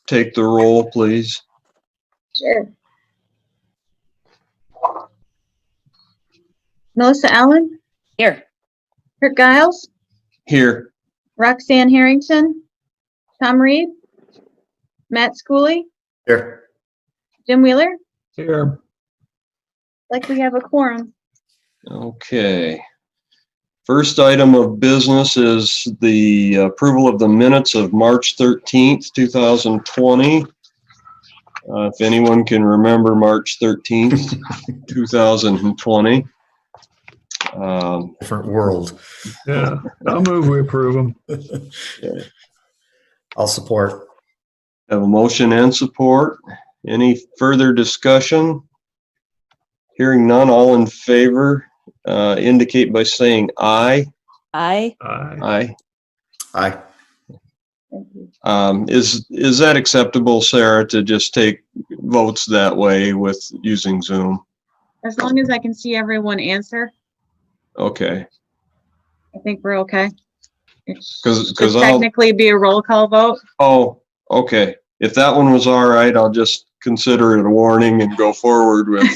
take the roll, please? Sure. Melissa Allen, Here. Kurt Giles, Here. Roxanne Harrington, Tom Reed, Matt Schooley, Here. Jim Wheeler. Here. Like we have a quorum. Okay. First item of business is the approval of the minutes of March 13th, 2020. If anyone can remember March 13th, 2020. Different world. Yeah, I'll move we approve them. Okay. I'll support. Have a motion and support. Any further discussion? Hearing none, all in favor indicate by saying aye. Aye. Aye. Aye. Aye. Thank you. Is that acceptable, Sarah, to just take votes that way with using Zoom? As long as I can see everyone answer, Okay. I think we're okay. It 'Cause should I'll- technically be a roll call vote. Oh, okay. If that one was all right, I'll just consider it a warning and go forward with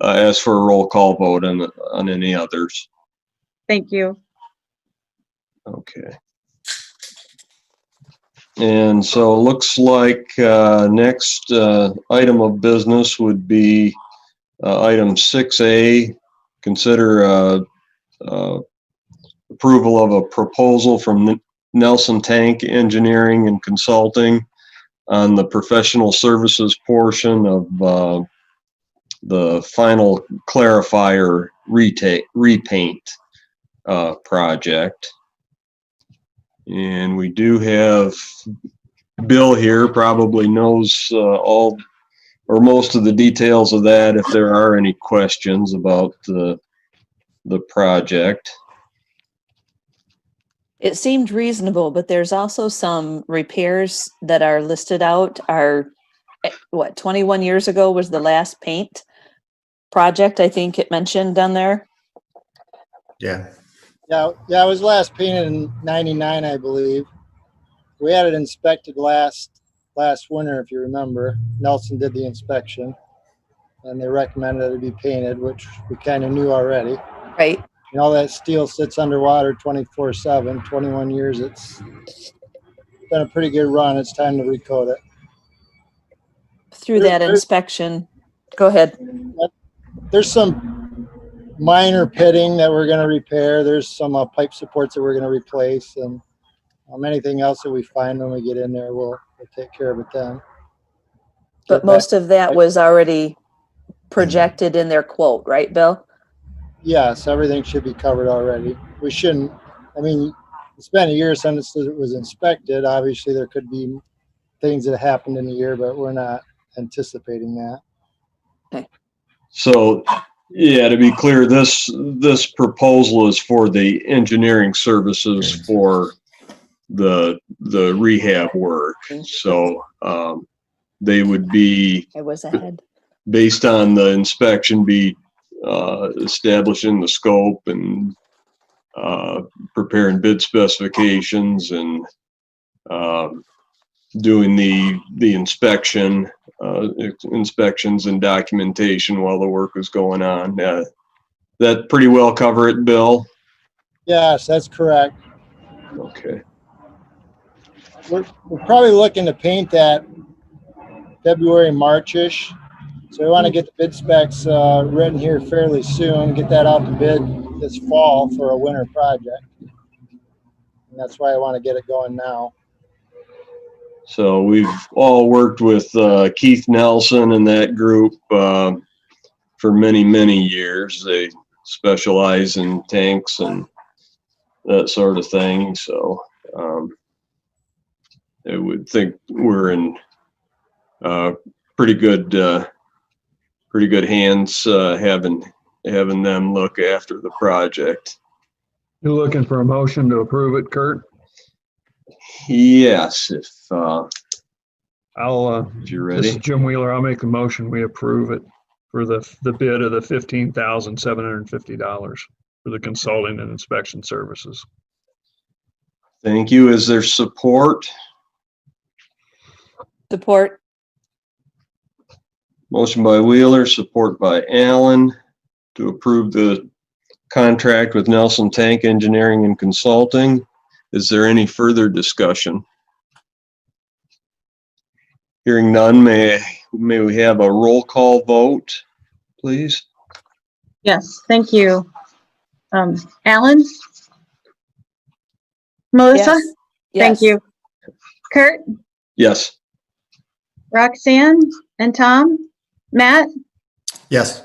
ask for a roll call vote on any others. Thank you. Okay. And so it looks like next item of business would be item 6A, consider approval of a proposal from Nelson Tank Engineering and Consulting on the professional services portion of the final clarifier repaint project. And we do have Bill here, probably knows all or most of the details of that if there are any questions about the project. It seemed reasonable, but there's also some repairs that are listed out are, what, 21 years ago was the last paint project, I think it mentioned down there. Yeah. Yeah, it was last painted in '99, I believe. We had it inspected last winter, if you remember. Nelson did the inspection, and they recommended it be painted, which we kind of knew already. Right. And all that steel sits underwater 24/7, 21 years. It's been a pretty good run. It's time to recoat it. Through that inspection. Go ahead. There's some minor pitting that we're going to repair. There's some pipe supports that we're going to replace, and anything else that we find when we get in there, we'll take care of it then. But most of that was already projected in their quote, right, Bill? Yes, everything should be covered already. We shouldn't, I mean, it's been a year since it was inspected. Obviously, there could be things that happened in the year, but we're not anticipating that. Okay. So, yeah, to be clear, this proposal is for the engineering services for the rehab work. So they would be, I was ahead. based on the inspection, be establishing the scope and preparing bid specifications and doing the inspections and documentation while the work is going on. That pretty well cover it, Bill? Yes, that's correct. Okay. We're probably looking to paint that February, March-ish. So we want to get the bid specs written here fairly soon, get that out to bid this fall for a winter project. And that's why I want to get it going now. So we've all worked with Keith Nelson and that group for many, many years. They specialize in tanks and that sort of thing. So I would think we're in pretty good hands having them look after the project. You're looking for a motion to approve it, Kurt? Yes, if I'll, you're this is ready. Jim Wheeler. I'll make a motion. We approve it for the bid of the $15,750 for the consulting and inspection services. Thank you. Is there support? Support. Motion by Wheeler, support by Allen to approve the contract with Nelson Tank Engineering and Consulting. Is there any further discussion? Hearing none, may we have a roll call vote, please? Yes, thank you. Alan? Melissa? Yes. Thank Yes. you. Kurt? Yes. Roxanne? And Tom? Matt? Yes.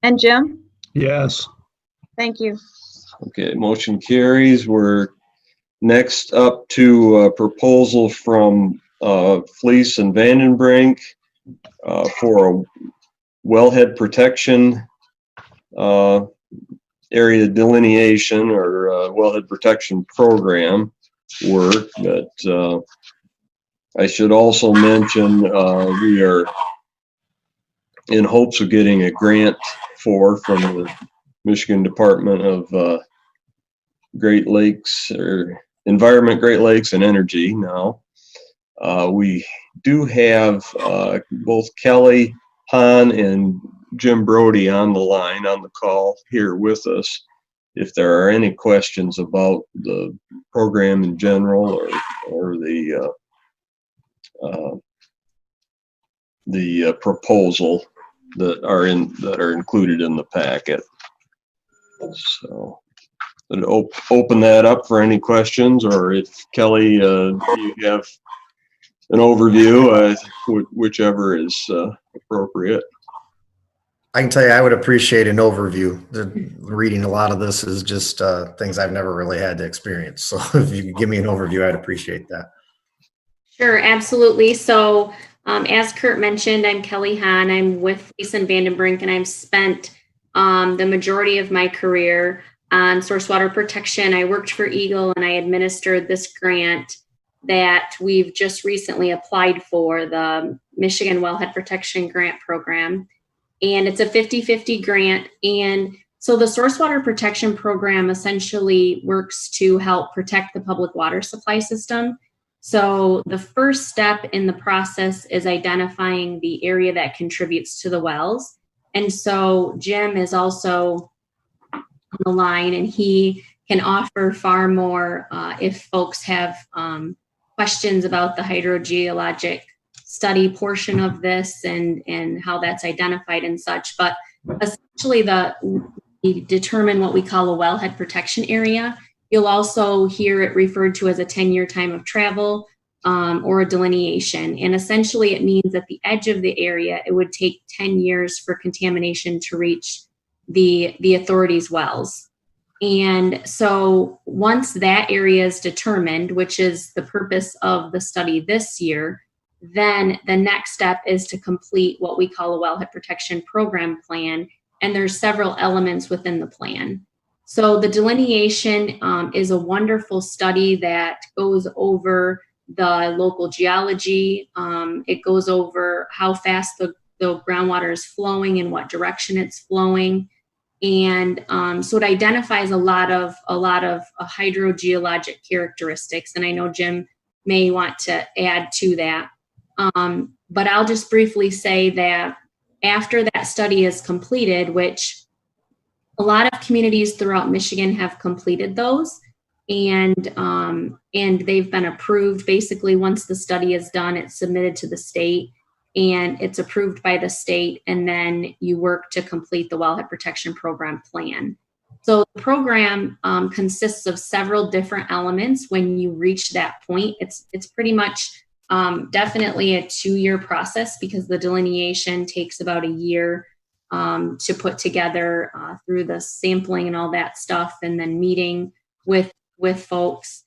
And Jim? Yes. Thank you. Okay, motion carries. We're next up to a proposal from Fleece and Vandenbrink for a wellhead protection area delineation or wellhead protection program work. That I should also mention we are in hopes of getting a grant from the Michigan Department of Great Lakes or Environment, Great Lakes and Energy now. We do have both Kelly Hahn and Jim Brody on the line, on the call here with us. If there are any questions about the program in general or the proposal that are included in the packet. So I'd open that up for any questions, or if Kelly, you have an overview, whichever is appropriate. I can tell you, I would appreciate an overview. Reading a lot of this is just things I've never really had to experience. So if you could give me an overview, I'd appreciate that. Sure, absolutely. So as Kurt mentioned, I'm Kelly Hahn. I'm with Fleece and Vandenbrink, and I've spent the majority of my career on source water protection. I worked for Eagle, and I administered this grant that we've just recently applied for, the Michigan Wellhead Protection Grant Program. And it's a 50-50 grant. And so the source water protection program essentially works to help protect the public water supply system. So the first step in the process is identifying the area that contributes to the wells. And so Jim is also on the line, and he can offer far more if folks have questions about the hydrogeologic study portion of this and how that's identified and such. But essentially we determine what we call a wellhead protection area. You'll also hear it referred to as a 10-year time of travel or a delineation. And essentially it means at the edge of the area, it would take 10 years for contamination to reach the authorities' wells. And so once that area is determined, which is the purpose of the study this year, then the next step is to complete what we call a wellhead protection program plan. And there's several elements within the plan. So the delineation is a wonderful study that goes over the local geology. It goes over how fast the groundwater is flowing and what direction it's flowing. And so it identifies a lot of hydrogeologic characteristics. And I know Jim may want to add to that. But I'll just briefly say that after that study is completed, which a lot of communities throughout Michigan have completed those, and they've been approved. Basically, once the study is done, it's submitted to the state, and it's approved by the state, and then you work to complete the wellhead protection program plan. So the program consists of several different elements. When you reach that point, it's pretty much definitely a 2-year process, because the delineation takes about a year to put together through the sampling and all that stuff, and then meeting with folks.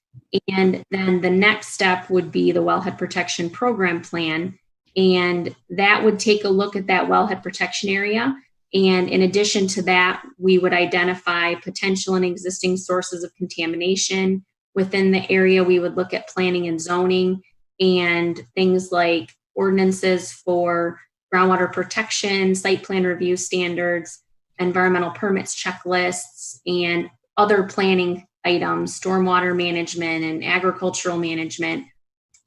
And then the next step would be the wellhead protection program plan. And that would take a look at that wellhead protection area. And in addition to that, we would identify potential and existing sources of contamination within the area. We would look at planning and zoning and things like ordinances for groundwater protection, site plan review standards, environmental permits checklists, and other planning items, stormwater management and agricultural management.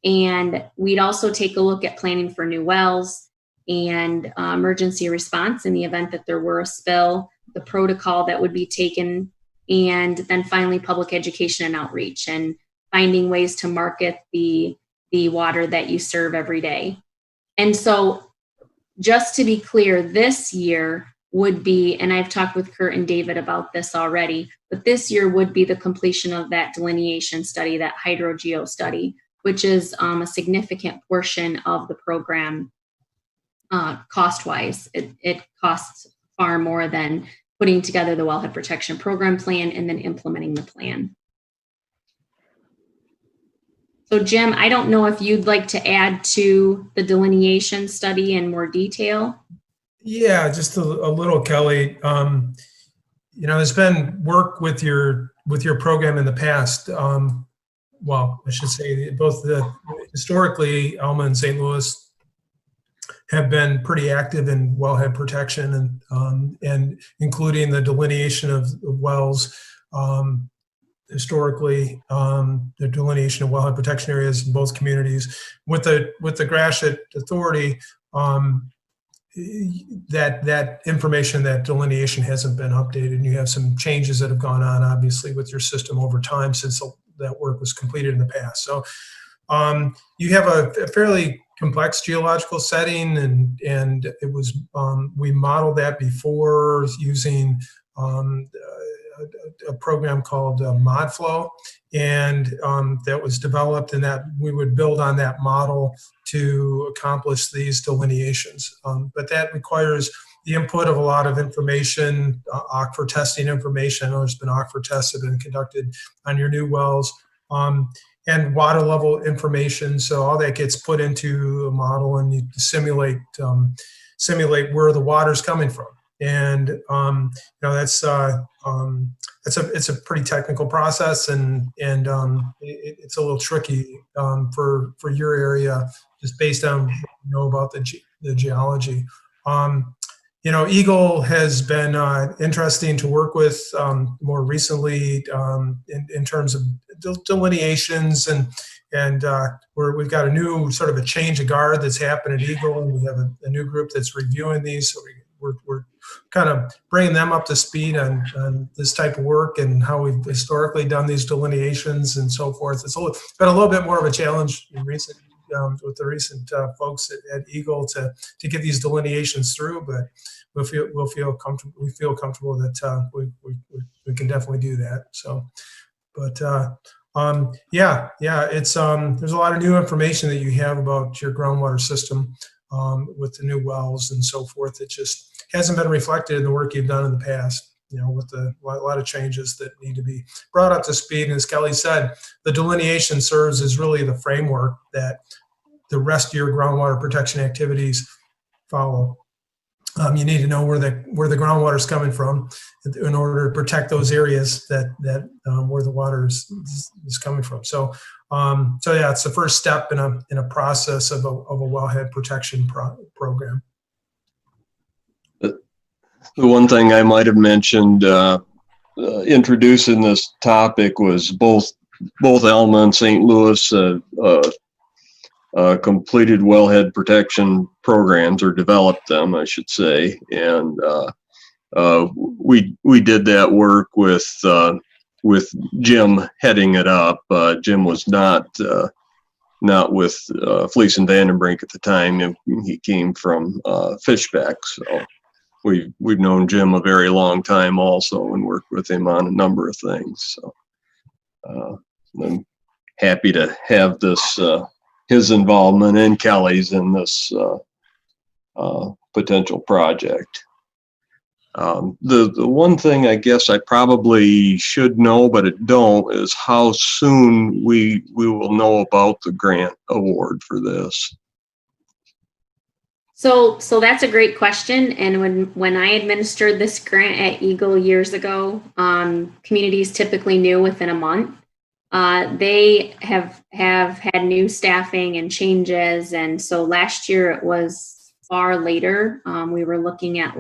And we'd also take a look at planning for new wells and emergency response in the event that there were a spill, the protocol that would be taken, and then finally public education and outreach and finding ways to market the water that you serve every day. And so just to be clear, this year would be, and I've talked with Kurt and David about this already, but this year would be the completion of that delineation study, that hydrogeo study, which is a significant portion of the program cost-wise. It costs far more than putting together the wellhead protection program plan and then implementing the plan. So Jim, I don't know if you'd like to add to the delineation study in more detail. Yeah, just a little, Kelly. There's been work with your program in the past. Well, I should say both historically, Alma and St. Louis have been pretty active in wellhead protection and including the delineation of wells. Historically, the delineation of wellhead protection areas in both communities. With the Gratiot Authority, that information, that delineation hasn't been updated, and you have some changes that have gone on, obviously, with your system over time since that work was completed in the past. So you have a fairly complex geological setting, and it was we modeled that before using a program called ModFlow, and that was developed, and that we would build on that model to accomplish these delineations. But that requires the input of a lot of information, aquifer testing information. I know there's been aquifer tests that have been conducted on your new wells, and water level information. So all that gets put into a model, and you simulate where the water's coming from. And it's a pretty technical process, and it's a little tricky for your area, just based on what you know about the geology. Eagle has been interesting to work with more recently in terms of delineations, and we've got a new sort of a change of guard that's happened at Eagle, and we have a new group that's reviewing these. So we're kind of bringing them up to speed on this type of work and how we've historically done these delineations and so forth. It's been a little bit more of a challenge in recent with the recent folks at Eagle to get these delineations through, but we feel comfortable that we can definitely do that. So, but it's there's a lot of new information that you have about your groundwater system with the new wells and so forth. It just hasn't been reflected in the work you've done in the past, with a lot of changes that need to be brought up to speed. And as Kelly said, the delineation serves as really the framework that the rest of your groundwater protection activities follow. You need to know where the groundwater is coming from in order to protect those areas that where the water is coming from. So it's the first step in a process of a wellhead protection program. The one thing I might have mentioned introducing this topic was both Alma and St. Louis completed wellhead protection programs, or developed them, I should say, and we did that work with Jim heading it up. Jim was not with Fleece and Vandenbrink at the time. He came from Fishbeck, so we've known Jim a very long time also, and worked with him on a number of things. So I'm happy to have this his involvement and Kelly's in this potential project. The one thing I guess I probably should know, but it don't, is how soon we will know about the grant award for this. So that's a great question. And when I administered this grant at Eagle years ago, communities typically knew within a month. They have had new staffing and changes, and so last year it was far later. We were looking at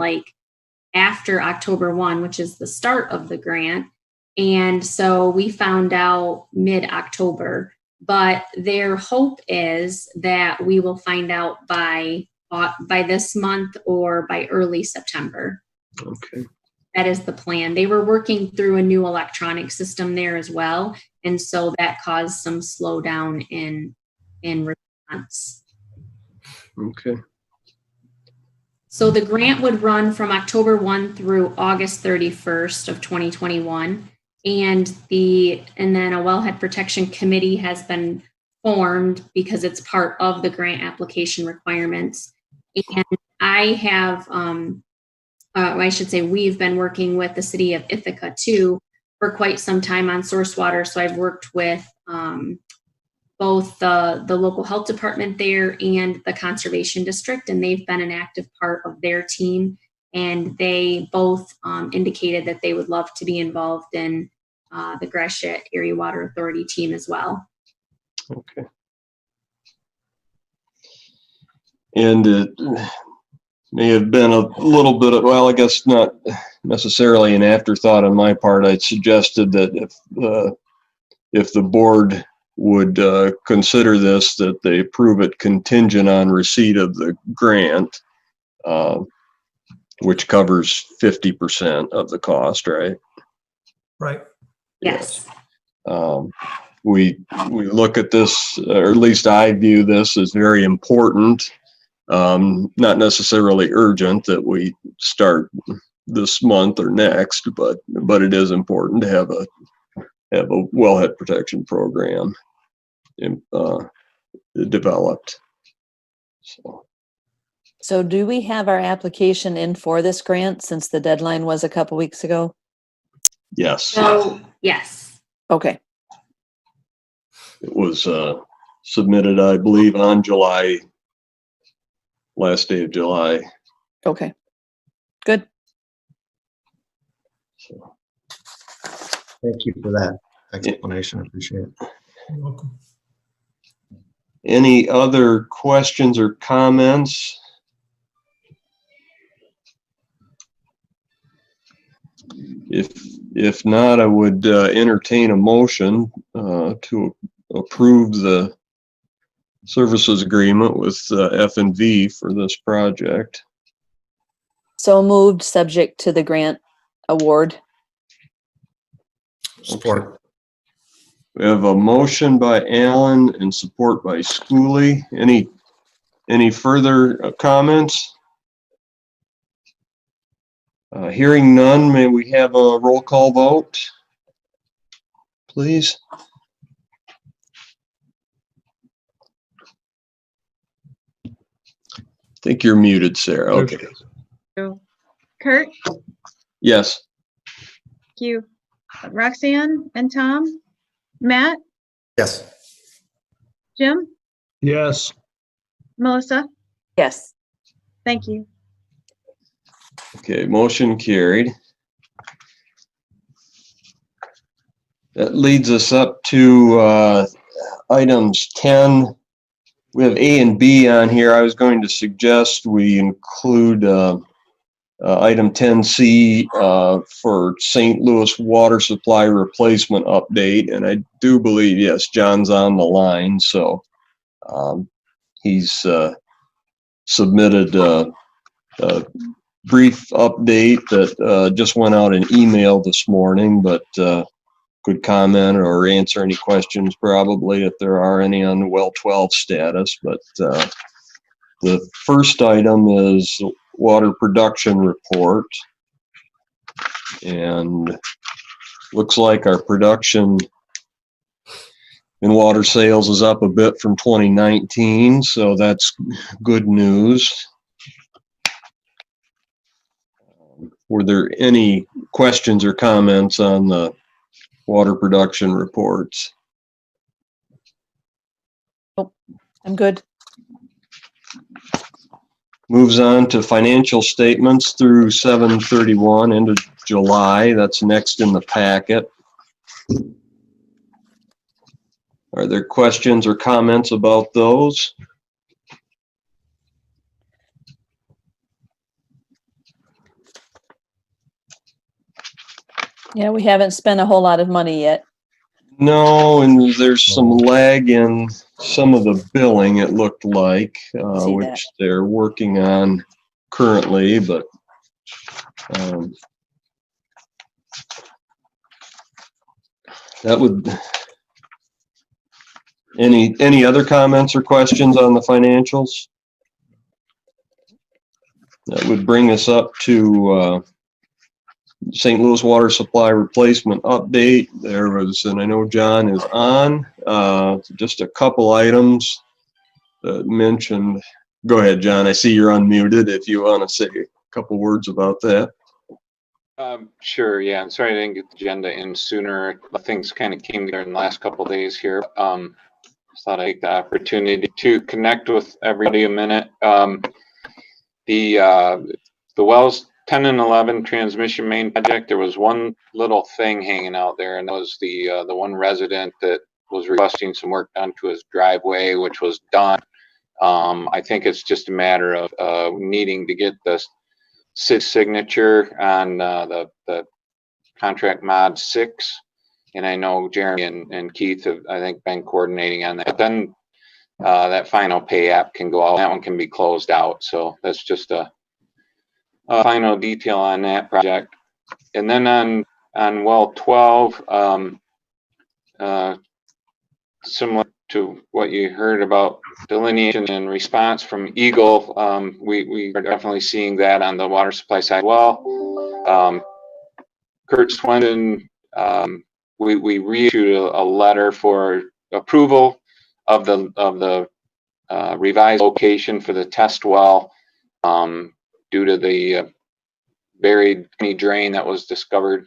after October 1, which is the start of the grant, and so we found out mid-October. but their hope is that we will find out by this month or by early September. Okay. That is the plan. They were working through a new electronic system there as well, and so that caused some slowdown in response. Okay. So the grant would run from October 1 through August 31st of 2021. And then a wellhead protection committee has been formed because it's part of the grant application requirements. And I have, I should say, we've been working with the city of Ithaca too for quite some time on source water. So I've worked with both the local health department there and the conservation district, and they've been an active part of their team. And they both indicated that they would love to be involved in the Gratiot Area Water Authority team as well. Okay. And it may have been a little bit of, well, I guess not necessarily an afterthought on my part. I'd suggested that if the board would consider this, that they approve it contingent on receipt of the grant, which covers 50% of the cost, right? Right. Yes. We look at this, or at least I view this as very important, not necessarily urgent that we start this month or next, but it is important to have a wellhead protection program developed. So do we have our application in for this grant since the deadline was a couple weeks ago? Yes. So, yes. Okay. It was submitted, I believe, on last day of July. Okay. Good. So, Thank you for that explanation. I appreciate it. You're welcome. any other questions or comments? If not, I would entertain a motion to approve the services agreement with F&V for this project. So moved, subject to the grant award. Support. We have a motion by Allen and support by Schooley. Any further comments? Hearing none, may we have a roll call vote, please? I think you're muted, Sarah. Okay. Kurt, Yes. thank you. Roxanne and Tom, Matt, Yes. Jim, Yes. Melissa, Yes. thank you. Okay, motion carried. That leads us up to items 10. We have A and B on here. I was going to suggest we include item 10C for St. Louis water supply replacement update. And I do believe, yes, John's on the line. So he's submitted a brief update that just went out in email this morning, but could comment or answer any questions probably if there are any on the well 12 status. But the first item is water production report, and looks like our production in water sales is up a bit from 2019, so that's good news. Were there any questions or comments on the water production reports? I'm good. Moves on to financial statements through 7/31 into July. That's next in the packet. Are there questions or comments about those? Yeah, we haven't spent a whole lot of money yet. No, and there's some lag in some of the billing, it looked like, See which that. they're working on currently, but um, that would, any other comments or questions on the financials? That would bring us up to St. Louis water supply replacement update. There was, and I know John is on, just a couple items that mentioned. Go ahead, John. I see you're unmuted if you want to say a couple words about that. Sure. Yeah. I'm sorry I didn't get the agenda in sooner. Things kind of came together in the last couple of days here. Thought I'd take the opportunity to connect with everybody a minute. The wells 10 and 11 transmission main project, there was one little thing hanging out there, and that was the one resident that was requesting some work done to his driveway, which was done. I think it's just a matter of needing to get the city signature on the contract mod 6. And I know Jeremy and Keith have, I think, been coordinating on that. But then that final pay app can go out. That one can be closed out. So that's just a final detail on that project. And then on well 12, similar to what you heard about delineation and response from Eagle, we are definitely seeing that on the water supply side. Well, Kurt Swendon, we reissued a letter for approval of the revised location for the test well due to the buried drain that was discovered,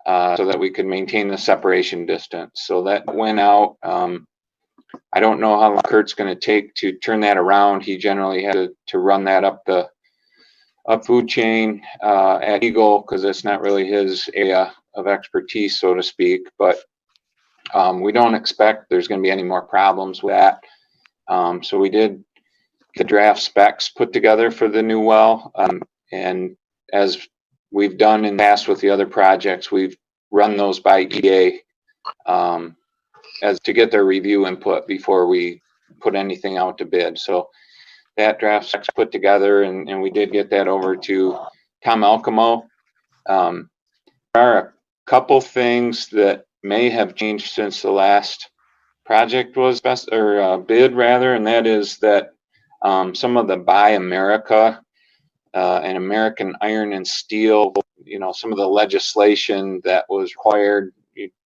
so that we could maintain the separation distance. So that went out. I don't know how long Kurt's going to take to turn that around. He generally had to run that up the food chain at Eagle, because it's not really his area of expertise, so to speak. But we don't expect there's going to be any more problems with that. So we did the draft specs put together for the new well, and as we've done in the past with the other projects, we've run those by EA as to get their review input before we put anything out to bid. So that draft specs put together, and we did get that over to Tom Alcamo. There are a couple things that may have changed since the last project was bid rather, and that is that some of the Buy America and American Iron and Steel, some of the legislation that was required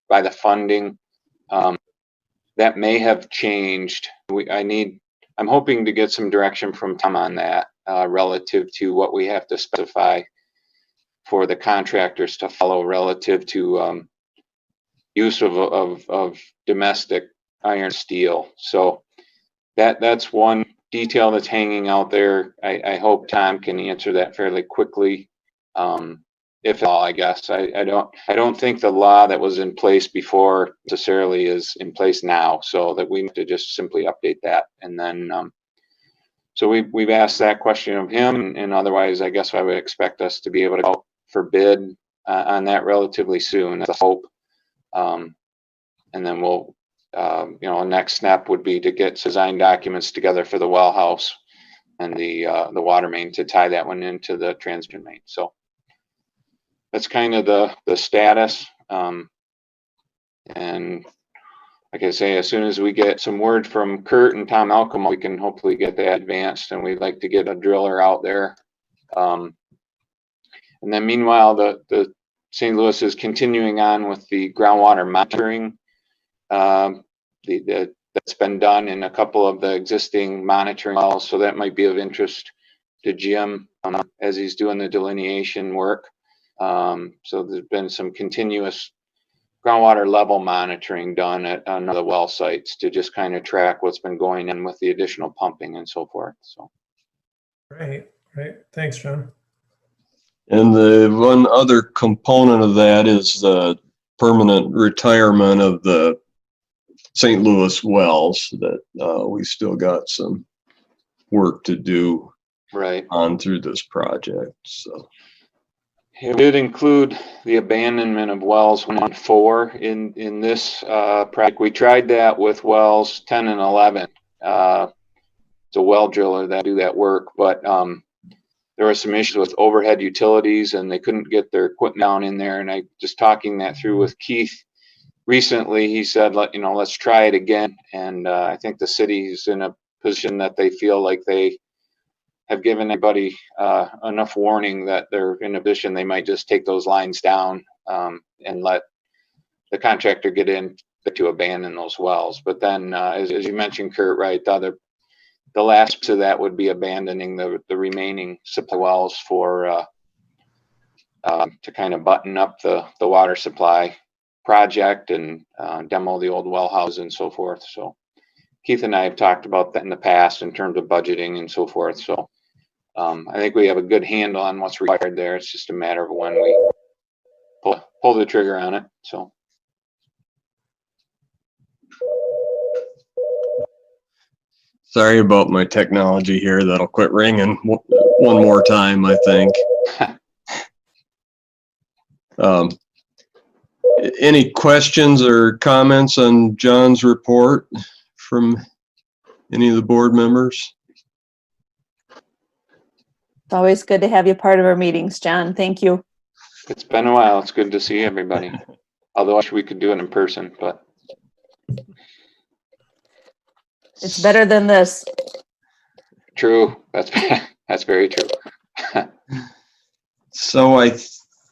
by the funding, that may have changed. I'm hoping to get some direction from Tom on that relative to what we have to specify for the contractors to follow relative to use of domestic iron steel. So that's one detail that's hanging out there. I hope Tom can answer that fairly quickly, if at all. I guess I don't think the law that was in place before necessarily is in place now, so that we need to just simply update that. And then so we've asked that question of him, and otherwise I guess I would expect us to be able to go for bid on that relatively soon. That's the hope. And then we'll next step would be to get design documents together for the well house and the water main, to tie that one into the transmission main. So that's kind of the status. And like I say, as soon as we get some word from Kurt and Tom Alcamo, we can hopefully get that advanced, and we'd like to get a driller out there. And then meanwhile, the St. Louis is continuing on with the groundwater monitoring that's been done in a couple of the existing monitoring wells. So that might be of interest to Jim as he's doing the delineation work. So there's been some continuous groundwater level monitoring done at another well sites to just kind of track what's been going on with the additional pumping and so forth. So. Right. Thanks, John. And the one other component of that is the permanent retirement of the St. Louis wells that we still got some work to do right on through this project. So It did include the abandonment of wells 1 and 4 in this project. We tried that with wells 10 and 11. It's a well driller that do that work, but there were some issues with overhead utilities and they couldn't get their equipment down in there. And I just talking that through with Keith recently, he said, let's try it again. And I think the city's in a position that they feel like they have given everybody enough warning that they're in a position they might just take those lines down and let the contractor get in to abandon those wells. But then, as you mentioned, Kurt, right, the last to that would be abandoning the remaining supply wells for to kind of button up the water supply project and demo the old well houses and so forth. So Keith and I have talked about that in the past in terms of budgeting and so forth. So I think we have a good handle on what's required there. It's just a matter of when we pull the trigger on it. So. Sorry about my technology here. That'll quit ringing one more time, I think. Any questions or comments on John's report from any of the board members? It's always good to have you part of our meetings, John. Thank you. It's been a while. It's good to see everybody. Although I wish we could do it in person, but. It's better than this. True. That's very true. So I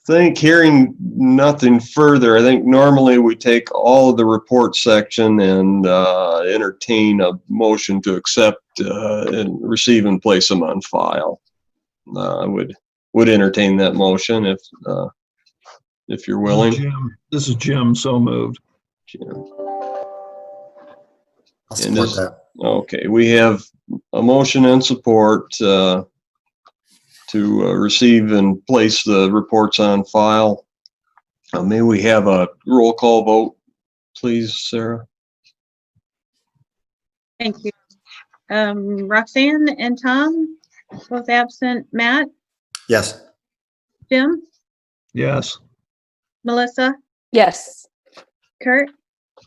think hearing nothing further, I think normally we take all of the report section and entertain a motion to accept and receive and place them on file. I would entertain that motion if you're willing. This is Jim, so moved. Jim. I'll support that. Okay, we have a motion and support to receive and place the reports on file. May we have a roll call vote, please, Sarah? Thank you. Roxanne and Tom, both absent. Matt, Yes. Jim, Yes. Melissa, Yes. Kurt,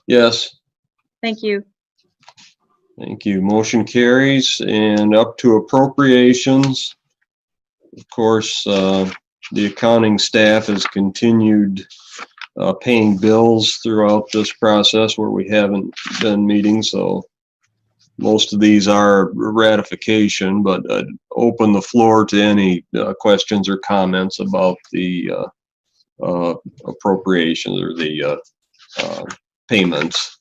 Yes. thank you. Thank you. Motion carries. And up to appropriations. Of course, the accounting staff has continued paying bills throughout this process where we haven't been meeting. So most of these are ratification, but I'd open the floor to any questions or comments about the appropriations or the payments.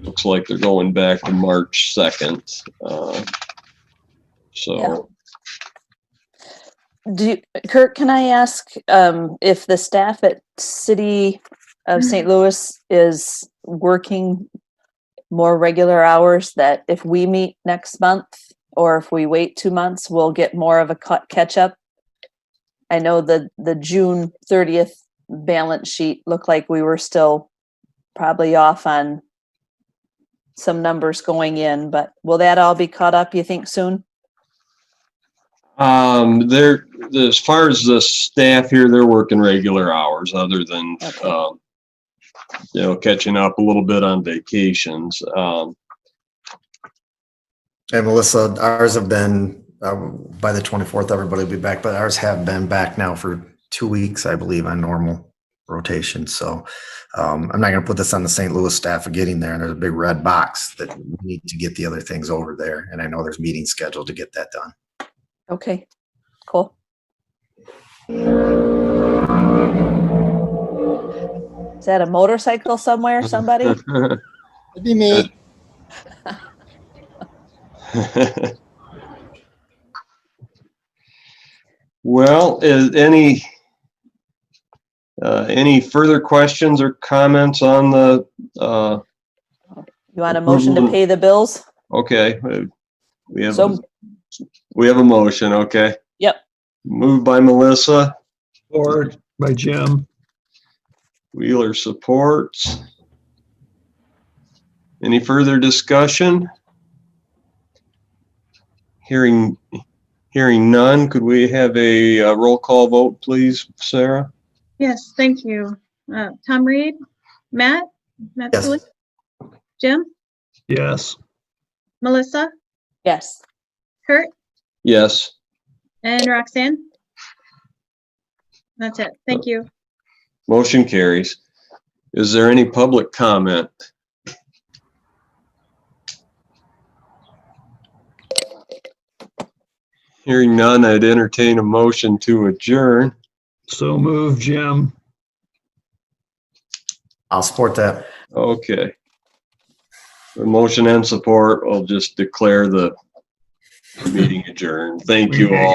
Looks like they're going back to March 2nd. Kurt, can I ask if the staff at City of St. Louis is working more regular hours, that if we meet next month or if we wait 2 months, we'll get more of a catch up? I know the June 30th balance sheet looked like we were still probably off on some numbers going in, but will that all be caught up, you think, soon? As far as the staff here, they're working regular hours other than, catching up a little bit on vacations. And Melissa, ours have been, by the 24th, everybody will be back, but ours have been back now for 2 weeks, I believe, on normal rotation. So I'm not going to put this on the St. Louis staff for getting there. And there's a big red box that we need to get the other things over there. And I know there's meetings scheduled to get that done. Okay, cool. Is that a motorcycle somewhere, somebody? It'd be me. Well, any further questions or comments on the? You want a motion to pay the bills? Okay, we have a motion. Okay. Yep. Moved by Melissa. Or by Jim. Wheeler supports. Any further discussion? Hearing none, could we have a roll call vote, please, Sarah? Yes, thank you. Tom Reed, Matt Yes. Sully, Jim, Yes. Melissa, Yes. Kurt, Yes. and Roxanne. That's it. Thank you. Motion carries. Is there any public comment? Hearing none, I'd entertain a motion to adjourn. So move, Jim. I'll support that. Okay. For motion and support, I'll just declare the meeting adjourned. Thank you all.